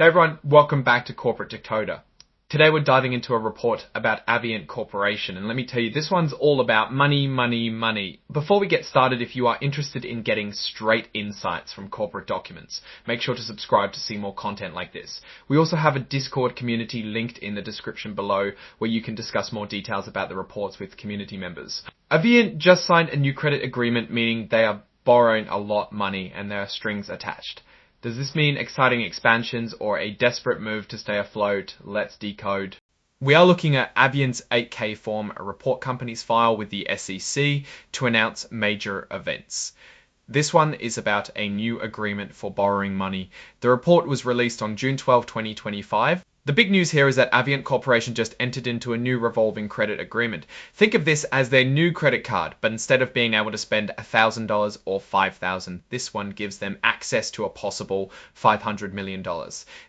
Hey everyone, welcome back to Corporate Decoder. Today we're diving into a report about Avient Corporation, and let me tell you, this one's all about money, money, money. Before we get started, if you are interested in getting straight insights from corporate documents, make sure to subscribe to see more content like this. We also have a Discord community linked in the description below where you can discuss more details about the reports with community members. Avient just signed a new credit agreement, meaning they are borrowing a lot of money and there are strings attached. Does this mean exciting expansions or a desperate move to stay afloat? Let's decode. We are looking at Avient's 8K form, a report companies file with the SEC to announce major events. This one is about a new agreement for borrowing money. The report was released on June 12, 2025. The big news here is that Avient Corporation just entered into a new revolving credit agreement. Think of this as their new credit card, but instead of being able to spend $1,000 or $5,000, this one gives them access to a possible $500 million.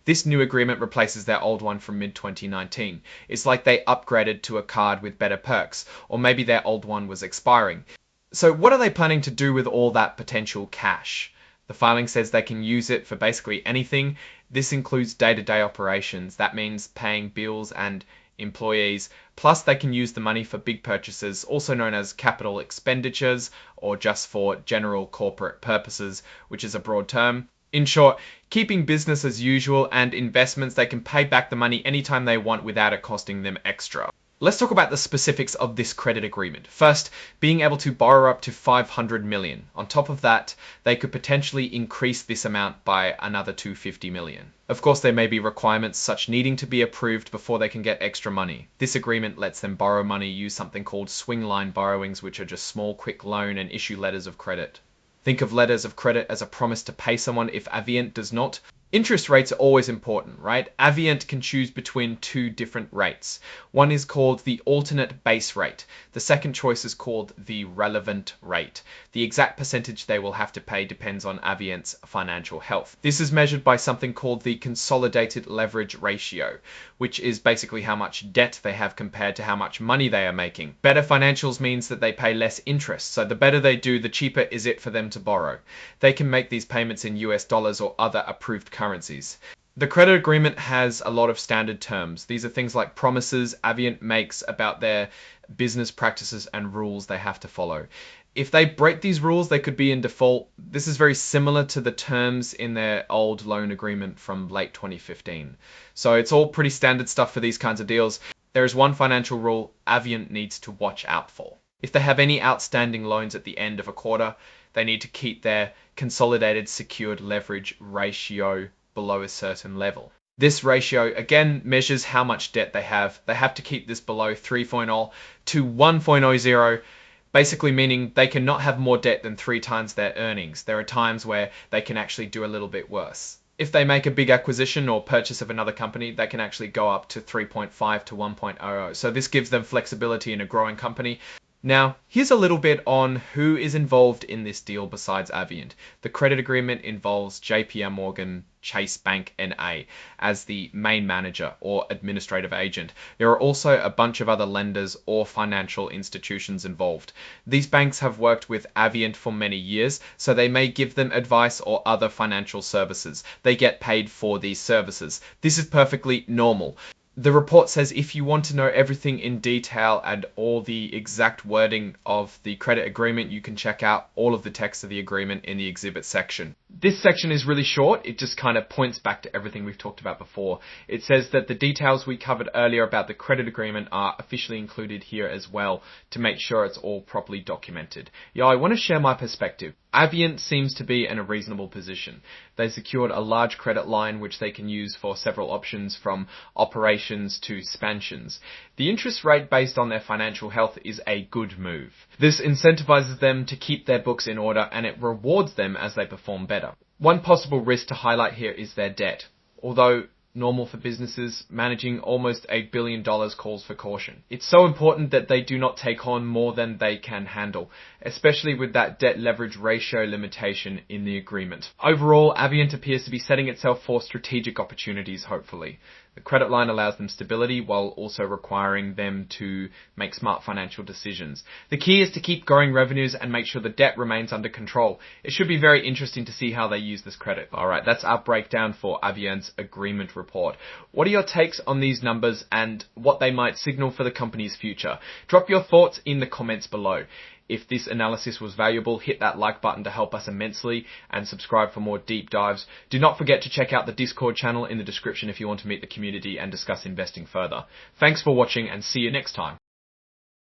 This new agreement replaces their old one from mid-2019. It's like they upgraded to a card with better perks, or maybe their old one was expiring. So what are they planning to do with all that potential cash? The filing says they can use it for basically anything. This includes day-to-day operations. That means paying bills and employees. Plus, they can use the money for big purchases, also known as capital expenditures, or just for general corporate purposes, which is a broad term. In short, keeping business as usual and investments, they can pay back the money anytime they want without it costing them extra. Let's talk about the specifics of this credit agreement. First, being able to borrow up to $500 million. On top of that, they could potentially increase this amount by another $250 million. Of course, there may be requirements such needing to be approved before they can get extra money. This agreement lets them borrow money, use something called swing line borrowings, which are just small, quick loan and issue letters of credit. Think of letters of credit as a promise to pay someone if Avient does not. Interest rates are always important, right? Avient can choose between two different rates. One is called the alternate base rate. The second choice is called the relevant rate. The exact percentage they will have to pay depends on Avient's financial health. This is measured by something called the consolidated leverage ratio, which is basically how much debt they have compared to how much money they are making. Better financials means that they pay less interest, so the better they do, the cheaper is it for them to borrow. They can make these payments in US dollars or other approved currencies. The credit agreement has a lot of standard terms. These are things like promises Avient makes about their business practices and rules they have to follow. If they break these rules, they could be in default. This is very similar to the terms in their old loan agreement from late 2015. So it's all pretty standard stuff for these kinds of deals. There is one financial rule Avient needs to watch out for. If they have any outstanding loans at the end of a quarter, they need to keep their consolidated secured leverage ratio below a certain level. This ratio, again, measures how much debt they have. They have to keep this below 3.0 to 1.00, basically meaning they cannot have more debt than 3 times their earnings. There are times where they can actually do a little bit worse. If they make a big acquisition or purchase of another company, they can actually go up to 3.5 to 1.00. So this gives them flexibility in a growing company. Now, here's a little bit on who is involved in this deal besides Avient. The credit agreement involves JP Morgan Chase Bank NA as the main manager or administrative agent. There are also a bunch of other lenders or financial institutions involved. These banks have worked with Avient for many years, so they may give them advice or other financial services. They get paid for these services. This is perfectly normal. The report says if you want to know everything in detail and all the exact wording of the credit agreement, you can check out all of the text of the agreement in the exhibit section. This section is really short. It just kind of points back to everything we've talked about before. It says that the details we covered earlier about the credit agreement are officially included here as well to make sure it's all properly documented. Yeah, I want to share my perspective. Avient seems to be in a reasonable position. They secured a large credit line which they can use for several options from operations to expansions. The interest rate based on their financial health is a good move. This incentivizes them to keep their books in order and it rewards them as they perform better. One possible risk to highlight here is their debt. Although normal for businesses managing almost $1 billion calls for caution. It's so important that they do not take on more than they can handle, especially with that debt leverage ratio limitation in the agreement. Overall, Avient appears to be setting itself for strategic opportunities, hopefully. The credit line allows them stability while also requiring them to make smart financial decisions. The key is to keep growing revenues and make sure the debt remains under control. It should be very interesting to see how they use this credit. Alright, that's our breakdown for Avient's agreement report. What are your takes on these numbers and what they might signal for the company's future? Drop your thoughts in the comments below. If this analysis was valuable, hit that like button to help us immensely and subscribe for more deep dives. Do not forget to check out the Discord channel in the description if you want to meet the community and discuss investing further. Thanks for watching and see you next time.